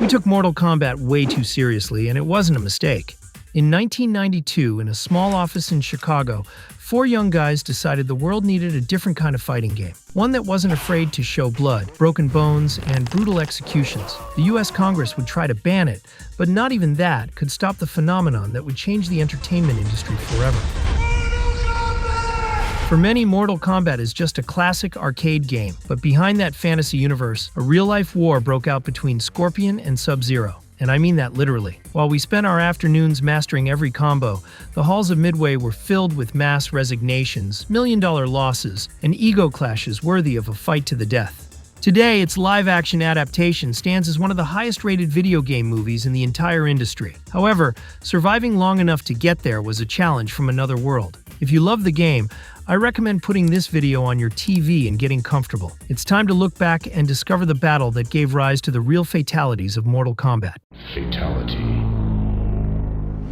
We took Mortal Kombat way too seriously, and it wasn't a mistake. In 1992, in a small office in Chicago, four young guys decided the world needed a different kind of fighting game. One that wasn't afraid to show blood, broken bones, and brutal executions. The US Congress would try to ban it, but not even that could stop the phenomenon that would change the entertainment industry forever. For many, Mortal Kombat is just a classic arcade game, but behind that fantasy universe, a real-life war broke out between Scorpion and Sub-Zero. And I mean that literally. While we spent our afternoons mastering every combo, the halls of Midway were filled with mass resignations, million-dollar losses, and ego clashes worthy of a fight to the death. Today, its live-action adaptation stands as one of the highest-rated video game movies in the entire industry. However, surviving long enough to get there was a challenge from another world. If you love the game, I recommend putting this video on your TV and getting comfortable. It's time to look back and discover the battle that gave rise to the real fatalities of Mortal Kombat. Fatality.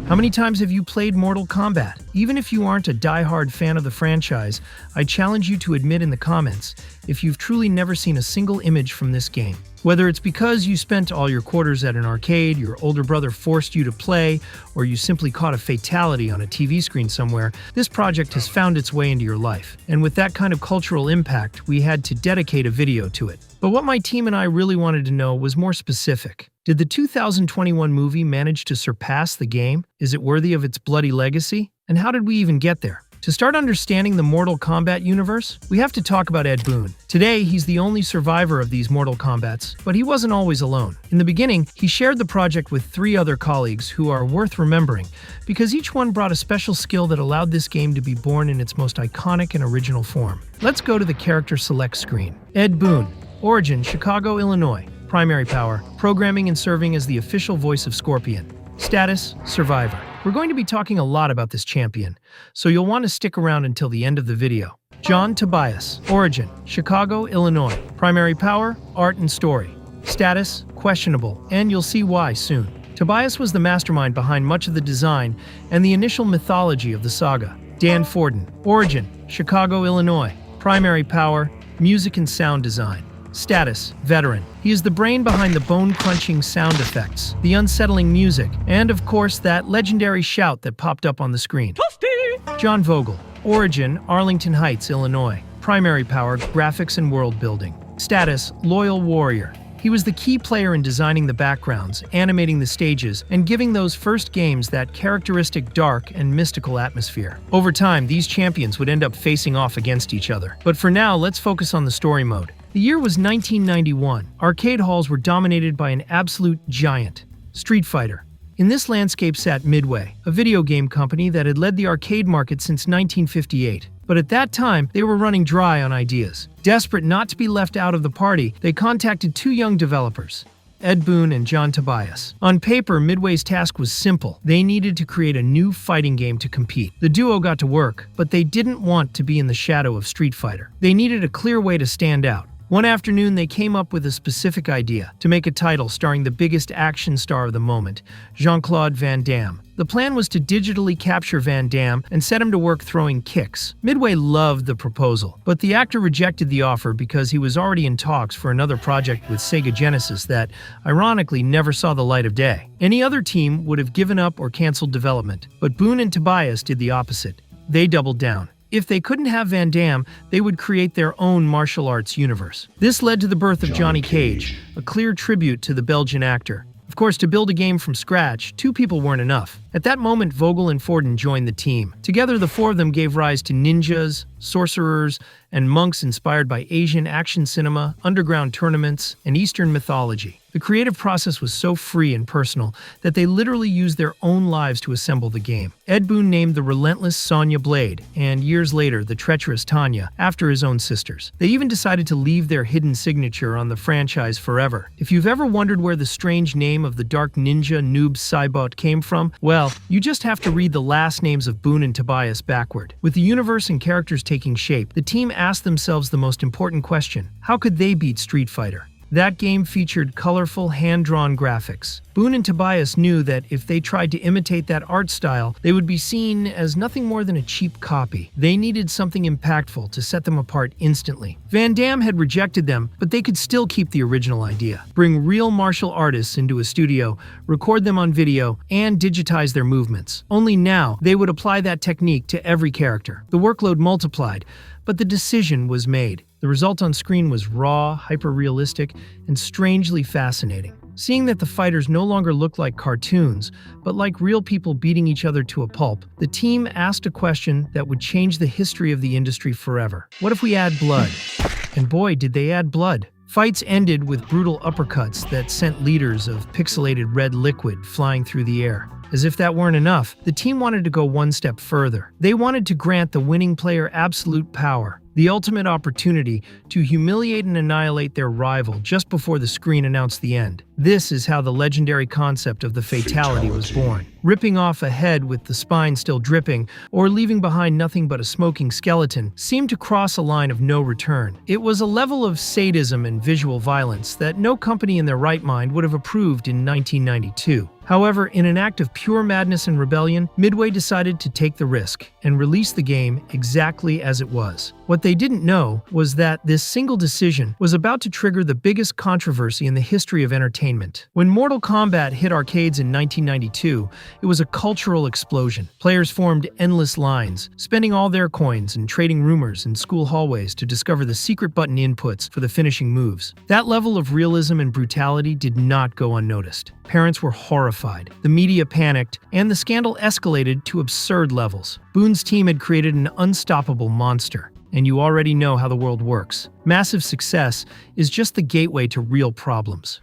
How many times have you played Mortal Kombat? Even if you aren't a die-hard fan of the franchise, I challenge you to admit in the comments if you've truly never seen a single image from this game. Whether it's because you spent all your quarters at an arcade, your older brother forced you to play, or you simply caught a fatality on a TV screen somewhere, this project has found its way into your life. And with that kind of cultural impact, we had to dedicate a video to it. But what my team and I really wanted to know was more specific. Did the 2021 movie manage to surpass the game? Is it worthy of its bloody legacy? And how did we even get there? To start understanding the Mortal Kombat universe, we have to talk about Ed Boon. Today, he's the only survivor of these Mortal Kombats, but he wasn't always alone. In the beginning, he shared the project with 3 other colleagues who are worth remembering, because each one brought a special skill that allowed this game to be born in its most iconic and original form. Let's go to the character select screen. Ed Boon. Origin, Chicago, Illinois. Primary power, programming and serving as the official voice of Scorpion. Status, survivor. We're going to be talking a lot about this champion, so you'll want to stick around until the end of the video. John Tobias. Origin, Chicago, Illinois. Primary power, art and story. Status, questionable, and you'll see why soon. Tobias was the mastermind behind much of the design and the initial mythology of the saga. Dan Forden. Origin, Chicago, Illinois. Primary power, music and sound design. Status, veteran. He is the brain behind the bone-crunching sound effects, the unsettling music, and of course that legendary shout that popped up on the screen. Toasty! John Vogel. Origin, Arlington Heights, Illinois. Primary power, graphics and world building. Status, loyal warrior. He was the key player in designing the backgrounds, animating the stages, and giving those first games that characteristic dark and mystical atmosphere. Over time, these champions would end up facing off against each other. But for now, let's focus on the story mode. The year was 1991. Arcade halls were dominated by an absolute giant, Street Fighter. In this landscape sat Midway, a video game company that had led the arcade market since 1958. But at that time, they were running dry on ideas. Desperate not to be left out of the party, they contacted 2 young developers, Ed Boon and John Tobias. On paper, Midway's task was simple. They needed to create a new fighting game to compete. The duo got to work, but they didn't want to be in the shadow of Street Fighter. They needed a clear way to stand out. One afternoon, they came up with a specific idea to make a title starring the biggest action star of the moment, Jean-Claude Van Damme. The plan was to digitally capture Van Damme and set him to work throwing kicks. Midway loved the proposal, but the actor rejected the offer because he was already in talks for another project with Sega Genesis that, ironically, never saw the light of day. Any other team would have given up or canceled development, but Boon and Tobias did the opposite. They doubled down. If they couldn't have Van Damme, they would create their own martial arts universe. This led to the birth of Johnny Cage, a clear tribute to the Belgian actor. Of course, to build a game from scratch, 2 people weren't enough. At that moment, Vogel and Forden joined the team. Together, the 4 of them gave rise to ninjas, sorcerers, and monks inspired by Asian action cinema, underground tournaments, and Eastern mythology. The creative process was so free and personal that they literally used their own lives to assemble the game. Ed Boon named the relentless Sonya Blade, and years later, the treacherous Tanya, after his own sisters. They even decided to leave their hidden signature on the franchise forever. If you've ever wondered where the strange name of the dark ninja noob Saibot came from, well, you just have to read the last names of Boon and Tobias backward. With the universe and characters taking shape, the team asked themselves the most important question: how could they beat Street Fighter? That game featured colorful, hand-drawn graphics. Boone and Tobias knew that if they tried to imitate that art style, they would be seen as nothing more than a cheap copy. They needed something impactful to set them apart instantly. Van Damme had rejected them, but they could still keep the original idea. Bring real martial artists into a studio, record them on video, and digitize their movements. Only now, they would apply that technique to every character. The workload multiplied, but the decision was made. The result on screen was raw, hyper-realistic, and strangely fascinating. Seeing that the fighters no longer looked like cartoons, but like real people beating each other to a pulp, the team asked a question that would change the history of the industry forever. What if we add blood? And boy, did they add blood. Fights ended with brutal uppercuts that sent liters of pixelated red liquid flying through the air. As if that weren't enough, the team wanted to go one step further. They wanted to grant the winning player absolute power, the ultimate opportunity to humiliate and annihilate their rival just before the screen announced the end. This is how the legendary concept of the fatality was born. Ripping off a head with the spine still dripping, or leaving behind nothing but a smoking skeleton, seemed to cross a line of no return. It was a level of sadism and visual violence that no company in their right mind would have approved in 1992. However, in an act of pure madness and rebellion, Midway decided to take the risk and release the game exactly as it was. What they didn't know was that this single decision was about to trigger the biggest controversy in the history of entertainment. When Mortal Kombat hit arcades in 1992, it was a cultural explosion. Players formed endless lines, spending all their coins and trading rumors in school hallways to discover the secret button inputs for the finishing moves. That level of realism and brutality did not go unnoticed. Parents were horrified, the media panicked, and the scandal escalated to absurd levels. Boone's team had created an unstoppable monster, and you already know how the world works. Massive success is just the gateway to real problems.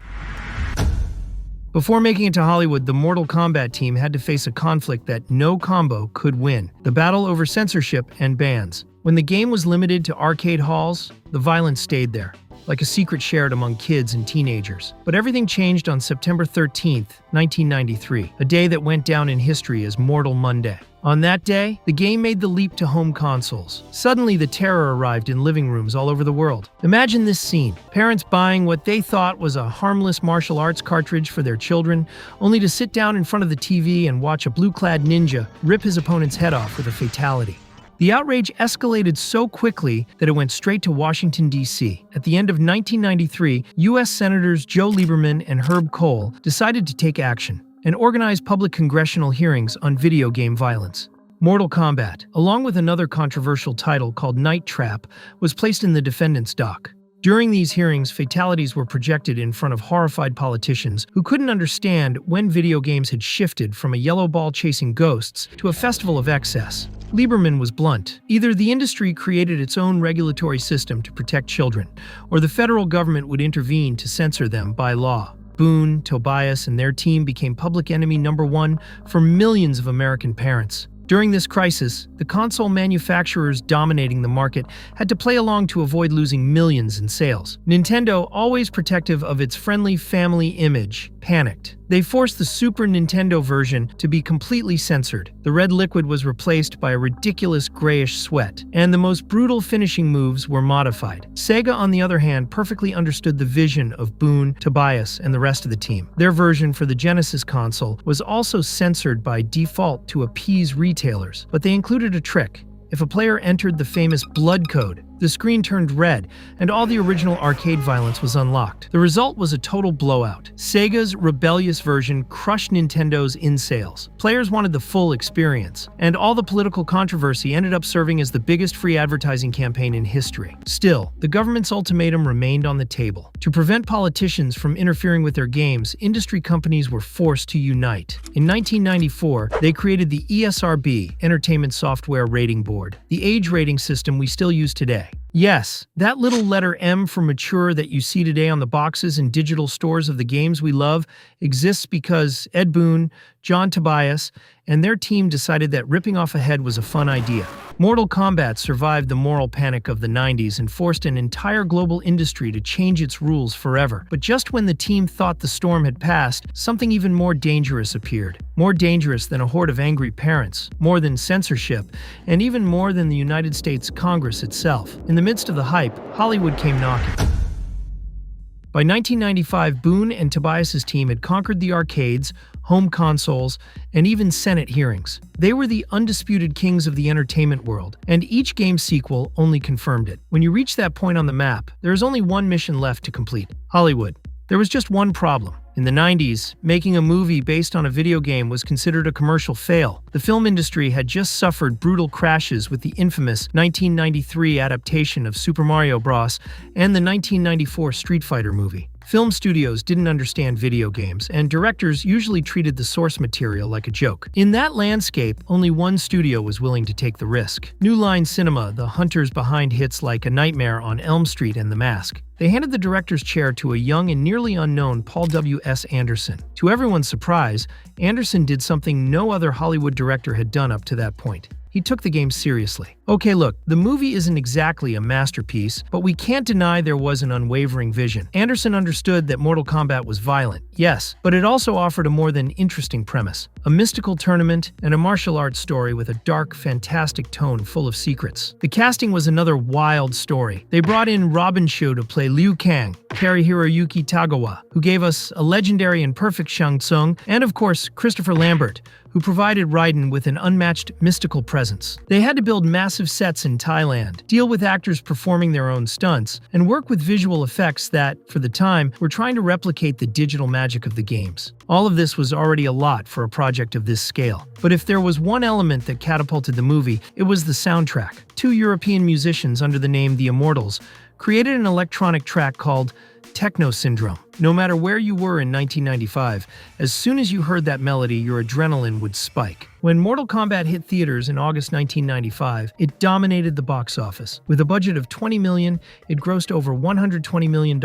Before making it to Hollywood, the Mortal Kombat team had to face a conflict that no combo could win: the battle over censorship and bans. When the game was limited to arcade halls, the violence stayed there, like a secret shared among kids and teenagers. But everything changed on September 13th, 1993, a day that went down in history as Mortal Monday. On that day, the game made the leap to home consoles. Suddenly, the terror arrived in living rooms all over the world. Imagine this scene: parents buying what they thought was a harmless martial arts cartridge for their children, only to sit down in front of the TV and watch a blue-clad ninja rip his opponent's head off with a fatality. The outrage escalated so quickly that it went straight to Washington, D.C. At the end of 1993, U.S. Senators Joe Lieberman and Herb Kohl decided to take action and organize public congressional hearings on video game violence. Mortal Kombat, along with another controversial title called Night Trap, was placed in the defendant's dock. During these hearings, fatalities were projected in front of horrified politicians who couldn't understand when video games had shifted from a yellow ball chasing ghosts to a festival of excess. Lieberman was blunt: either the industry created its own regulatory system to protect children, or the federal government would intervene to censor them by law. Boone, Tobias, and their team became public enemy number one for millions of American parents. During this crisis, the console manufacturers dominating the market had to play along to avoid losing millions in sales. Nintendo, always protective of its friendly family image, panicked. They forced the Super Nintendo version to be completely censored. The red liquid was replaced by a ridiculous grayish sweat, and the most brutal finishing moves were modified. Sega, on the other hand, perfectly understood the vision of Boone, Tobias, and the rest of the team. Their version for the Genesis console was also censored by default to appease retailers, but they included a trick. If a player entered the famous blood code, the screen turned red, and all the original arcade violence was unlocked. The result was a total blowout. Sega's rebellious version crushed Nintendo's in sales. Players wanted the full experience, and all the political controversy ended up serving as the biggest free advertising campaign in history. Still, the government's ultimatum remained on the table. To prevent politicians from interfering with their games, industry companies were forced to unite. In 1994, they created the ESRB, Entertainment Software Rating Board, the age rating system we still use today. Yes, that little letter M for mature that you see today on the boxes and digital stores of the games we love exists because Ed Boon, John Tobias, and their team decided that ripping off a head was a fun idea. Mortal Kombat survived the moral panic of the 90s and forced an entire global industry to change its rules forever. But just when the team thought the storm had passed, something even more dangerous appeared. More dangerous than a horde of angry parents, more than censorship, and even more than the United States Congress itself. In the midst of the hype, Hollywood came knocking. By 1995, Boone and Tobias's team had conquered the arcades, home consoles, and even Senate hearings. They were the undisputed kings of the entertainment world, and each game sequel only confirmed it. When you reach that point on the map, there is only one mission left to complete: Hollywood. There was just one problem. In the 90s, making a movie based on a video game was considered a commercial fail. The film industry had just suffered brutal crashes with the infamous 1993 adaptation of Super Mario Bros. And the 1994 Street Fighter movie. Film studios didn't understand video games, and directors usually treated the source material like a joke. In that landscape, only one studio was willing to take the risk: New Line Cinema, the hunters behind hits like A Nightmare on Elm Street and The Mask. They handed the director's chair to a young and nearly unknown Paul W.S. Anderson. To everyone's surprise, Anderson did something no other Hollywood director had done up to that point. He took the game seriously. Okay, look, the movie isn't exactly a masterpiece, but we can't deny there was an unwavering vision. Anderson understood that Mortal Kombat was violent, yes, but it also offered a more than interesting premise: a mystical tournament and a martial arts story with a dark, fantastic tone full of secrets. The casting was another wild story. They brought in Robin Shou to play Liu Kang, Cary Hiroyuki Tagawa, who gave us a legendary and perfect Shang Tsung, and of course, Christopher Lambert, who provided Raiden with an unmatched mystical presence. They had to build massive sets in Thailand, deal with actors performing their own stunts, and work with visual effects that, for the time, were trying to replicate the digital magic of the games. All of this was already a lot for a project of this scale. But if there was one element that catapulted the movie, it was the soundtrack. Two European musicians under the name The Immortals created an electronic track called Techno Syndrome. No matter where you were in 1995, as soon as you heard that melody, your adrenaline would spike. When Mortal Kombat hit theaters in August 1995, it dominated the box office. With a budget of $20 million, it grossed over $120 million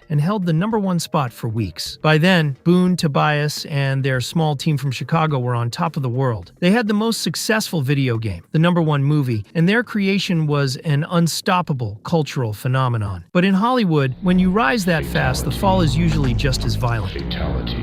and held the #1 spot for weeks. By then, Boone, Tobias, and their small team from Chicago were on top of the world. They had the most successful video game, the #1 movie, and their creation was an unstoppable cultural phenomenon. But in Hollywood, when you rise that fast, the fall is usually just as violent. Fatality.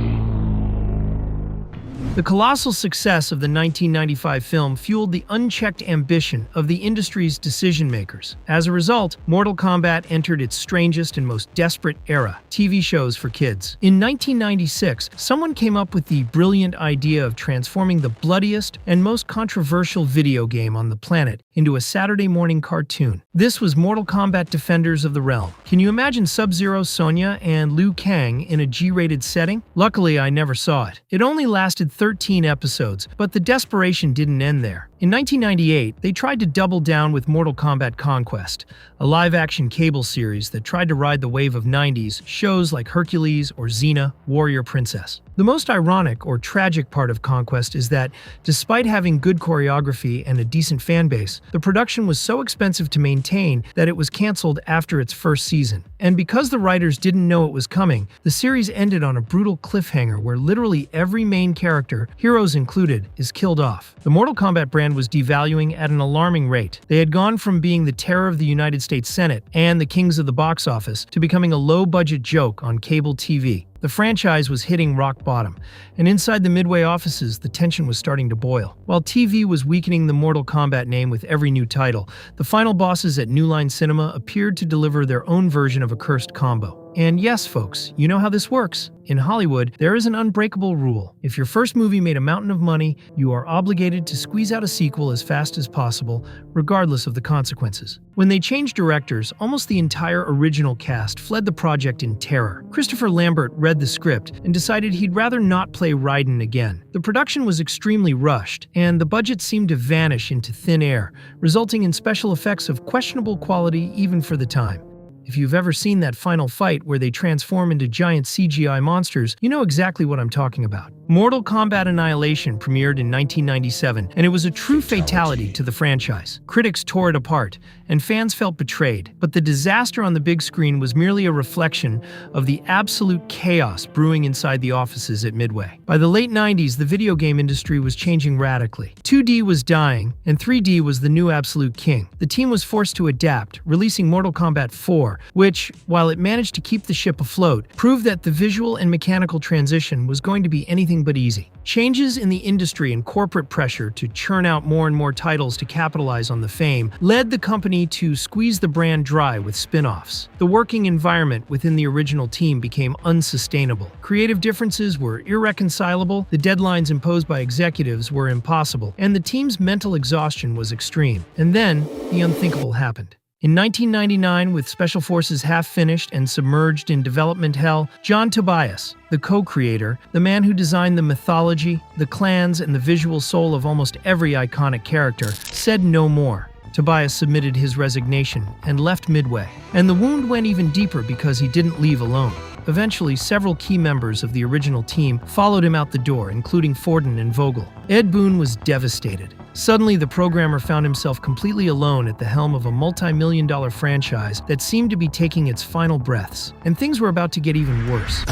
The colossal success of the 1995 film fueled the unchecked ambition of the industry's decision-makers. As a result, Mortal Kombat entered its strangest and most desperate era: TV shows for kids. In 1996, someone came up with the brilliant idea of transforming the bloodiest and most controversial video game on the planet into a Saturday morning cartoon. This was Mortal Kombat Defenders of the Realm. Can you imagine Sub-Zero, Sonya, and Liu Kang in a G-rated setting? Luckily, I never saw it. It only lasted 13 episodes, but the desperation didn't end there. In 1998, they tried to double down with Mortal Kombat Conquest, a live-action cable series that tried to ride the wave of 90s shows like Hercules or Xena, Warrior Princess. The most ironic or tragic part of Conquest is that, despite having good choreography and a decent fan base, the production was so expensive to maintain that it was canceled after its first season. And because the writers didn't know it was coming, the series ended on a brutal cliffhanger where literally every main character, heroes included, is killed off. The Mortal Kombat brand was devaluing at an alarming rate. They had gone from being the terror of the United States Senate and the kings of the box office to becoming a low-budget joke on cable TV. The franchise was hitting rock bottom, and inside the Midway offices, the tension was starting to boil. While TV was weakening the Mortal Kombat name with every new title, the final bosses at New Line Cinema appeared to deliver their own version of a cursed combo. And yes, folks, you know how this works. In Hollywood, there is an unbreakable rule. If your first movie made a mountain of money, you are obligated to squeeze out a sequel as fast as possible, regardless of the consequences. When they changed directors, almost the entire original cast fled the project in terror. Christopher Lambert read the script and decided he'd rather not play Raiden again. The production was extremely rushed, and the budget seemed to vanish into thin air, resulting in special effects of questionable quality even for the time. If you've ever seen that final fight where they transform into giant CGI monsters, you know exactly what I'm talking about. Mortal Kombat Annihilation premiered in 1997, and it was a true fatality to the franchise. Critics tore it apart, and fans felt betrayed. But the disaster on the big screen was merely a reflection of the absolute chaos brewing inside the offices at Midway. By the late 90s, the video game industry was changing radically. 2D was dying, and 3D was the new absolute king. The team was forced to adapt, releasing Mortal Kombat 4, which, while it managed to keep the ship afloat, proved that the visual and mechanical transition was going to be anything anything but easy. Changes in the industry and corporate pressure to churn out more and more titles to capitalize on the fame led the company to squeeze the brand dry with spin-offs. The working environment within the original team became unsustainable. Creative differences were irreconcilable, the deadlines imposed by executives were impossible, and the team's mental exhaustion was extreme. And then, the unthinkable happened. In 1999, with Special Forces half finished and submerged in development hell, John Tobias, the co-creator, the man who designed the mythology, the clans, and the visual soul of almost every iconic character, said no more. Tobias submitted his resignation and left Midway. And the wound went even deeper because he didn't leave alone. Eventually, several key members of the original team followed him out the door, including Forden and Vogel. Ed Boon was devastated. Suddenly, the programmer found himself completely alone at the helm of a multi-million-dollar franchise that seemed to be taking its final breaths, and things were about to get even worse.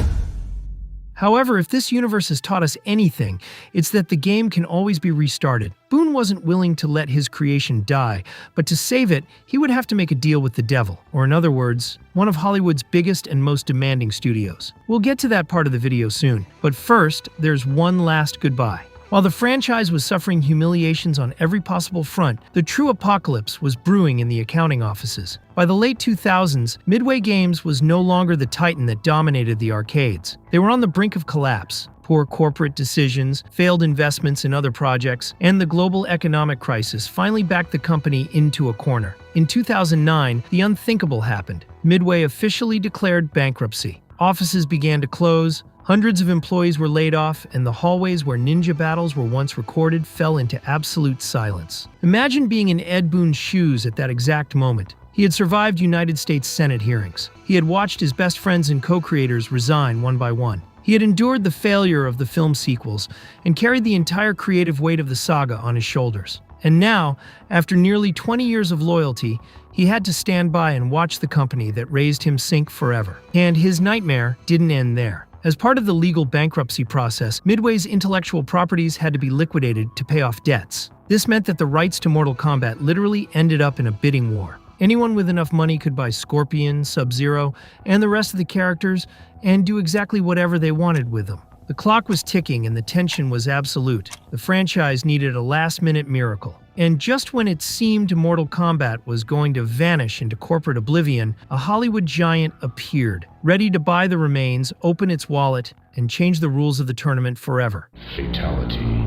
However, if this universe has taught us anything, it's that the game can always be restarted. Boon wasn't willing to let his creation die, but to save it, he would have to make a deal with the devil, or in other words, one of Hollywood's biggest and most demanding studios. We'll get to that part of the video soon, but first, there's one last goodbye. While the franchise was suffering humiliations on every possible front, the true apocalypse was brewing in the accounting offices. By the late 2000s, Midway Games was no longer the titan that dominated the arcades. They were on the brink of collapse. Poor corporate decisions, failed investments in other projects, and the global economic crisis finally backed the company into a corner. In 2009, the unthinkable happened. Midway officially declared bankruptcy. Offices began to close, hundreds of employees were laid off, and the hallways where ninja battles were once recorded fell into absolute silence. Imagine being in Ed Boon's shoes at that exact moment. He had survived United States Senate hearings. He had watched his best friends and co-creators resign one by one. He had endured the failure of the film sequels and carried the entire creative weight of the saga on his shoulders. And now, after nearly 20 years of loyalty, he had to stand by and watch the company that raised him sink forever. And his nightmare didn't end there. As part of the legal bankruptcy process, Midway's intellectual properties had to be liquidated to pay off debts. This meant that the rights to Mortal Kombat literally ended up in a bidding war. Anyone with enough money could buy Scorpion, Sub-Zero, and the rest of the characters and do exactly whatever they wanted with them. The clock was ticking and the tension was absolute. The franchise needed a last-minute miracle. And just when it seemed Mortal Kombat was going to vanish into corporate oblivion, a Hollywood giant appeared, ready to buy the remains, open its wallet, and change the rules of the tournament forever. Fatality.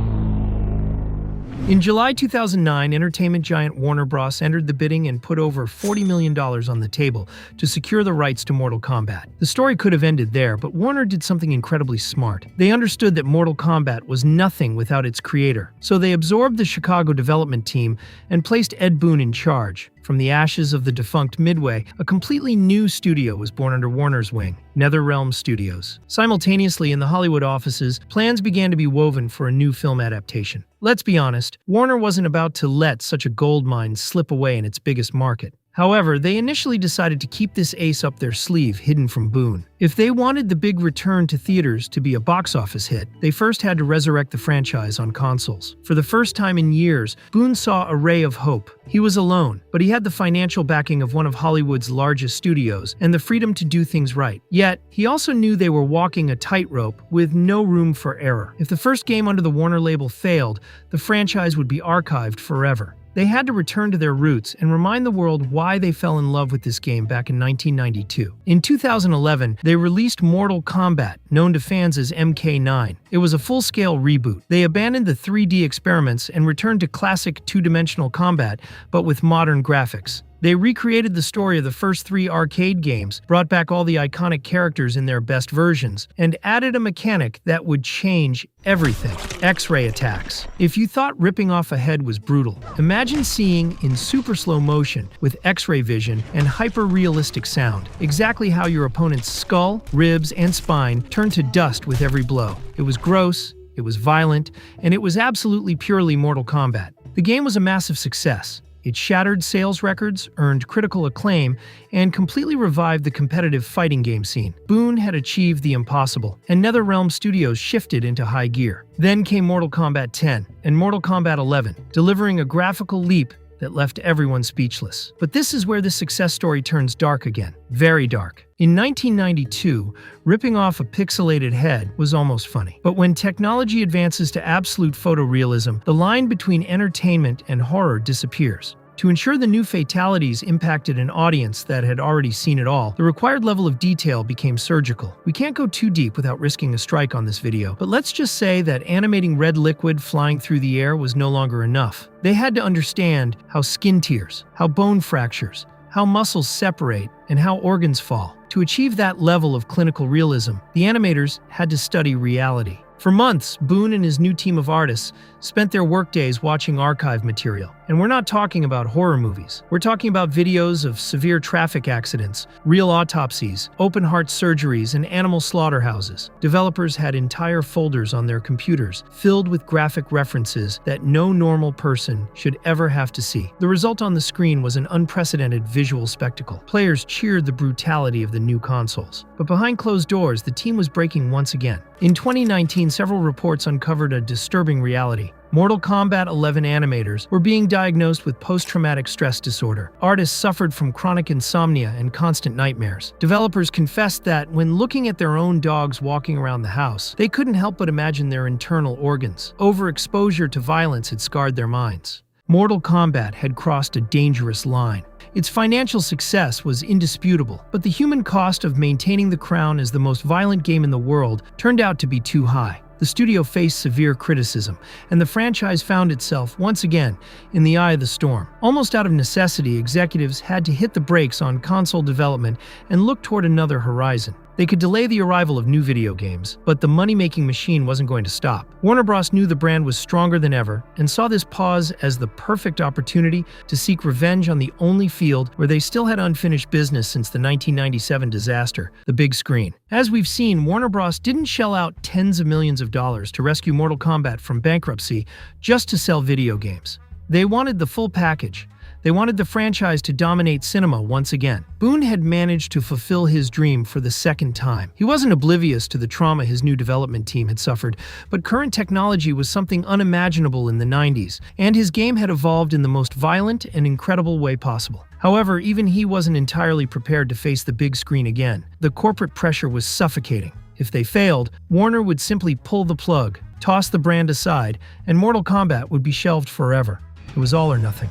In July 2009, entertainment giant Warner Bros. Entered the bidding and put over $40 million on the table to secure the rights to Mortal Kombat. The story could have ended there, but Warner did something incredibly smart. They understood that Mortal Kombat was nothing without its creator, so they absorbed the Chicago development team and placed Ed Boon in charge. From the ashes of the defunct Midway, a completely new studio was born under Warner's wing, NetherRealm Studios. Simultaneously, in the Hollywood offices, plans began to be woven for a new film adaptation. Let's be honest, Warner wasn't about to let such a goldmine slip away in its biggest market. However, they initially decided to keep this ace up their sleeve, hidden from Boon. If they wanted the big return to theaters to be a box office hit, they first had to resurrect the franchise on consoles. For the first time in years, Boon saw a ray of hope. He was alone, but he had the financial backing of one of Hollywood's largest studios and the freedom to do things right. Yet, he also knew they were walking a tightrope with no room for error. If the first game under the Warner label failed, the franchise would be archived forever. They had to return to their roots and remind the world why they fell in love with this game back in 1992. In 2011, they released Mortal Kombat, known to fans as MK9. It was a full-scale reboot. They abandoned the 3D experiments and returned to classic two-dimensional combat, but with modern graphics. They recreated the story of the first 3 arcade games, brought back all the iconic characters in their best versions, and added a mechanic that would change everything: X-ray attacks. If you thought ripping off a head was brutal, imagine seeing in super slow motion, with X-ray vision and hyper-realistic sound, exactly how your opponent's skull, ribs, and spine turned to dust with every blow. It was gross, it was violent, and it was absolutely purely Mortal Kombat. The game was a massive success. It shattered sales records, earned critical acclaim, and completely revived the competitive fighting game scene. Boon had achieved the impossible, and NetherRealm Studios shifted into high gear. Then came Mortal Kombat 10 and Mortal Kombat 11, delivering a graphical leap that left everyone speechless. But this is where this success story turns dark again. Very dark. In 1992, ripping off a pixelated head was almost funny. But when technology advances to absolute photorealism, the line between entertainment and horror disappears. To ensure the new fatalities impacted an audience that had already seen it all, the required level of detail became surgical. We can't go too deep without risking a strike on this video, but let's just say that animating red liquid flying through the air was no longer enough. They had to understand how skin tears, how bone fractures, how muscles separate, and how organs fall. To achieve that level of clinical realism, the animators had to study reality. For months, Boone and his new team of artists spent their workdays watching archive material. And we're not talking about horror movies. We're talking about videos of severe traffic accidents, real autopsies, open-heart surgeries, and animal slaughterhouses. Developers had entire folders on their computers filled with graphic references that no normal person should ever have to see. The result on the screen was an unprecedented visual spectacle. Players cheered the brutality of the new consoles. But behind closed doors, the team was breaking once again. In 2019, several reports uncovered a disturbing reality. Mortal Kombat 11 animators were being diagnosed with post-traumatic stress disorder. Artists suffered from chronic insomnia and constant nightmares. Developers confessed that when looking at their own dogs walking around the house, they couldn't help but imagine their internal organs. Overexposure to violence had scarred their minds. Mortal Kombat had crossed a dangerous line. Its financial success was indisputable, but the human cost of maintaining the crown as the most violent game in the world turned out to be too high. The studio faced severe criticism, and the franchise found itself once again in the eye of the storm. Almost out of necessity, executives had to hit the brakes on console development and look toward another horizon. They could delay the arrival of new video games, but the money-making machine wasn't going to stop. Warner Bros. Knew the brand was stronger than ever and saw this pause as the perfect opportunity to seek revenge on the only field where they still had unfinished business since the 1997 disaster, the big screen. As we've seen, Warner Bros. Didn't shell out tens of millions of dollars to rescue Mortal Kombat from bankruptcy just to sell video games. They wanted the full package. They wanted the franchise to dominate cinema once again. Boone had managed to fulfill his dream for the second time. He wasn't oblivious to the trauma his new development team had suffered, but current technology was something unimaginable in the 90s, and his game had evolved in the most violent and incredible way possible. However, even he wasn't entirely prepared to face the big screen again. The corporate pressure was suffocating. If they failed, Warner would simply pull the plug, toss the brand aside, and Mortal Kombat would be shelved forever. It was all or nothing.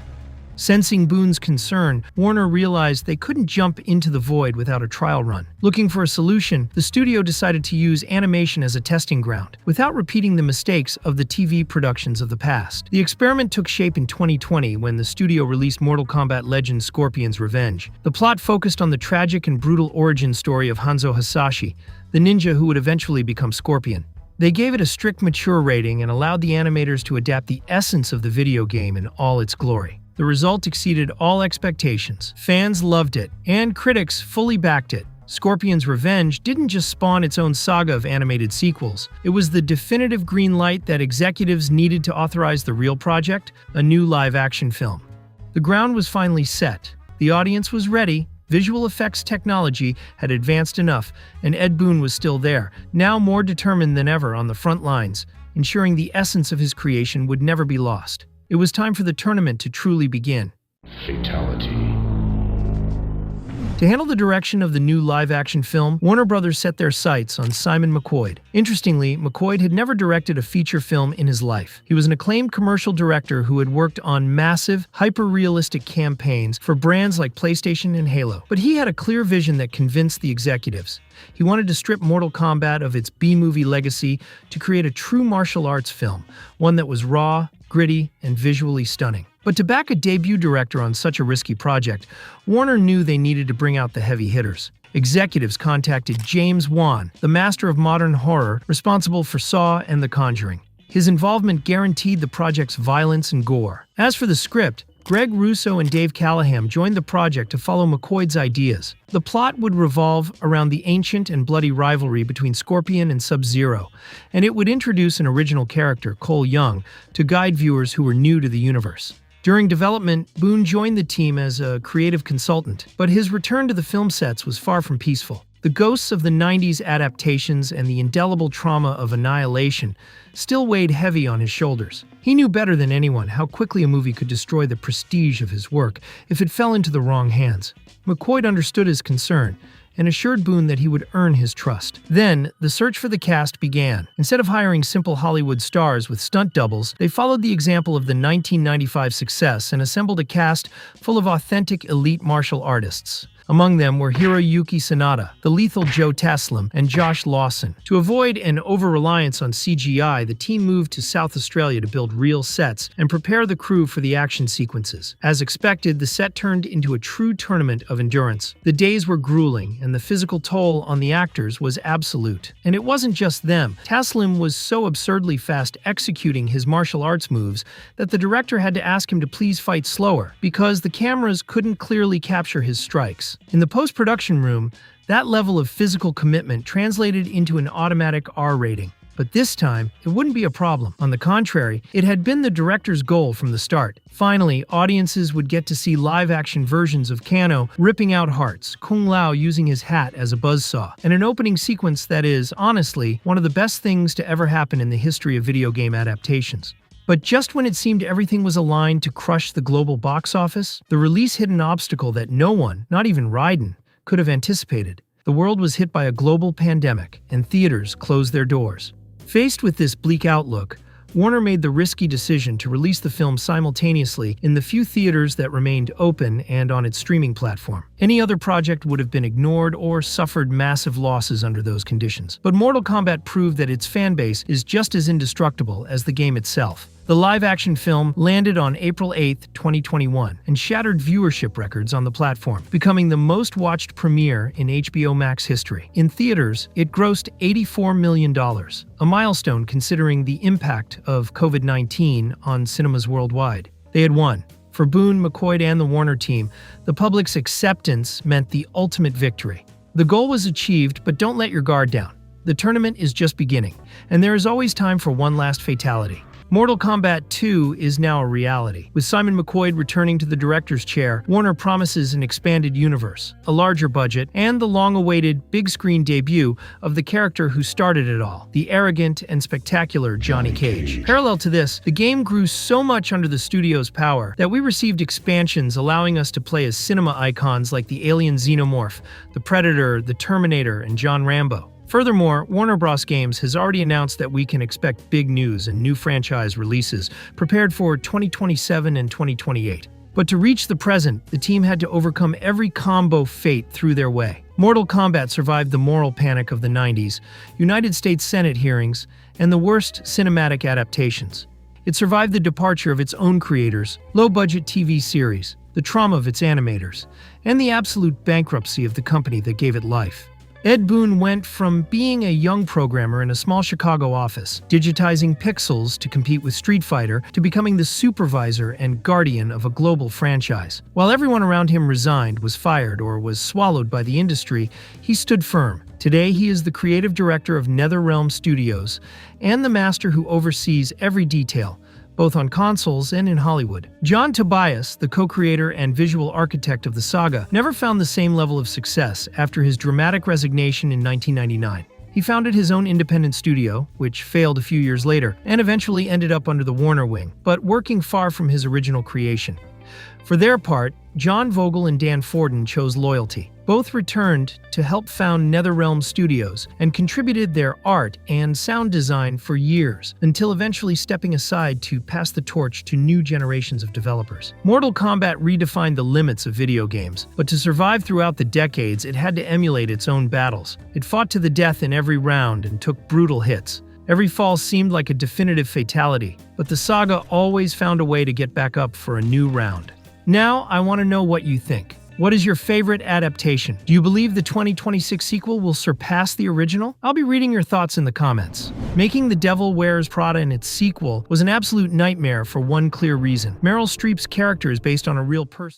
Sensing Boone's concern, Warner realized they couldn't jump into the void without a trial run. Looking for a solution, the studio decided to use animation as a testing ground, without repeating the mistakes of the TV productions of the past. The experiment took shape in 2020 when the studio released Mortal Kombat Legends: Scorpion's Revenge. The plot focused on the tragic and brutal origin story of Hanzo Hasashi, the ninja who would eventually become Scorpion. They gave it a strict mature rating and allowed the animators to adapt the essence of the video game in all its glory. The result exceeded all expectations. Fans loved it, and critics fully backed it. Scorpion's Revenge didn't just spawn its own saga of animated sequels. It was the definitive green light that executives needed to authorize the real project, a new live-action film. The ground was finally set. The audience was ready. Visual effects technology had advanced enough, and Ed Boon was still there, now more determined than ever on the front lines, ensuring the essence of his creation would never be lost. It was time for the tournament to truly begin. Fatality. To handle the direction of the new live-action film, Warner Bros. Set their sights on Simon McQuoid. Interestingly, McQuoid had never directed a feature film in his life. He was an acclaimed commercial director who had worked on massive, hyper-realistic campaigns for brands like PlayStation and Halo. But he had a clear vision that convinced the executives. He wanted to strip Mortal Kombat of its B-movie legacy to create a true martial arts film, one that was raw, gritty, and visually stunning. But to back a debut director on such a risky project, Warner knew they needed to bring out the heavy hitters. Executives contacted James Wan, the master of modern horror, responsible for Saw and The Conjuring. His involvement guaranteed the project's violence and gore. As for the script, Greg Russo and Dave Callaham joined the project to follow McQuoid's ideas. The plot would revolve around the ancient and bloody rivalry between Scorpion and Sub-Zero, and it would introduce an original character, Cole Young, to guide viewers who were new to the universe. During development, Boone joined the team as a creative consultant, but his return to the film sets was far from peaceful. The ghosts of the 90s adaptations and the indelible trauma of Annihilation still weighed heavy on his shoulders. He knew better than anyone how quickly a movie could destroy the prestige of his work if it fell into the wrong hands. McQuoid understood his concern and assured Boone that he would earn his trust. Then, the search for the cast began. Instead of hiring simple Hollywood stars with stunt doubles, they followed the example of the 1995 success and assembled a cast full of authentic elite martial artists. Among them were Hiroyuki Sanada, the lethal Joe Taslim, and Josh Lawson. To avoid an over-reliance on CGI, the team moved to South Australia to build real sets and prepare the crew for the action sequences. As expected, the set turned into a true tournament of endurance. The days were grueling, and the physical toll on the actors was absolute. And it wasn't just them. Taslim was so absurdly fast executing his martial arts moves that the director had to ask him to please fight slower, because the cameras couldn't clearly capture his strikes. In the post-production room, that level of physical commitment translated into an automatic R rating. But this time, it wouldn't be a problem. On the contrary, it had been the director's goal from the start. Finally, audiences would get to see live-action versions of Kano ripping out hearts, Kung Lao using his hat as a buzzsaw, and an opening sequence that is, honestly, one of the best things to ever happen in the history of video game adaptations. But just when it seemed everything was aligned to crush the global box office, the release hit an obstacle that no one, not even Raiden, could have anticipated. The world was hit by a global pandemic, and theaters closed their doors. Faced with this bleak outlook, Warner made the risky decision to release the film simultaneously in the few theaters that remained open and on its streaming platform. Any other project would have been ignored or suffered massive losses under those conditions. But Mortal Kombat proved that its fanbase is just as indestructible as the game itself. The live-action film landed on April 8, 2021, and shattered viewership records on the platform, becoming the most-watched premiere in HBO Max history. In theaters, it grossed $84 million, a milestone considering the impact of COVID-19 on cinemas worldwide. They had won. For Boone, McQuoid, and the Warner team, the public's acceptance meant the ultimate victory. The goal was achieved, but don't let your guard down. The tournament is just beginning, and there is always time for one last fatality. Mortal Kombat 2 is now a reality. With Simon McQuoid returning to the director's chair, Warner promises an expanded universe, a larger budget, and the long-awaited big-screen debut of the character who started it all, the arrogant and spectacular Johnny Cage. Parallel to this, the game grew so much under the studio's power that we received expansions allowing us to play as cinema icons like the alien Xenomorph, the Predator, the Terminator, and John Rambo. Furthermore, Warner Bros. Games has already announced that we can expect big news and new franchise releases prepared for 2027 and 2028. But to reach the present, the team had to overcome every combo fate threw their way. Mortal Kombat survived the moral panic of the 90s, United States Senate hearings, and the worst cinematic adaptations. It survived the departure of its own creators, low-budget TV series, the trauma of its animators, and the absolute bankruptcy of the company that gave it life. Ed Boon went from being a young programmer in a small Chicago office, digitizing pixels to compete with Street Fighter, to becoming the supervisor and guardian of a global franchise. While everyone around him resigned, was fired, or was swallowed by the industry, he stood firm. Today, he is the creative director of NetherRealm Studios and the master who oversees every detail, both on consoles and in Hollywood. John Tobias, the co-creator and visual architect of the saga, never found the same level of success after his dramatic resignation in 1999. He founded his own independent studio, which failed a few years later, and eventually ended up under the Warner wing, but working far from his original creation. For their part, John Vogel and Dan Forden chose loyalty. Both returned to help found NetherRealm Studios and contributed their art and sound design for years, until eventually stepping aside to pass the torch to new generations of developers. Mortal Kombat redefined the limits of video games, but to survive throughout the decades, it had to emulate its own battles. It fought to the death in every round and took brutal hits. Every fall seemed like a definitive fatality, but the saga always found a way to get back up for a new round. Now, I want to know what you think. What is your favorite adaptation? Do you believe the 2026 sequel will surpass the original? I'll be reading your thoughts in the comments. Making The Devil Wears Prada in its sequel was an absolute nightmare for one clear reason. Meryl Streep's character is based on a real person.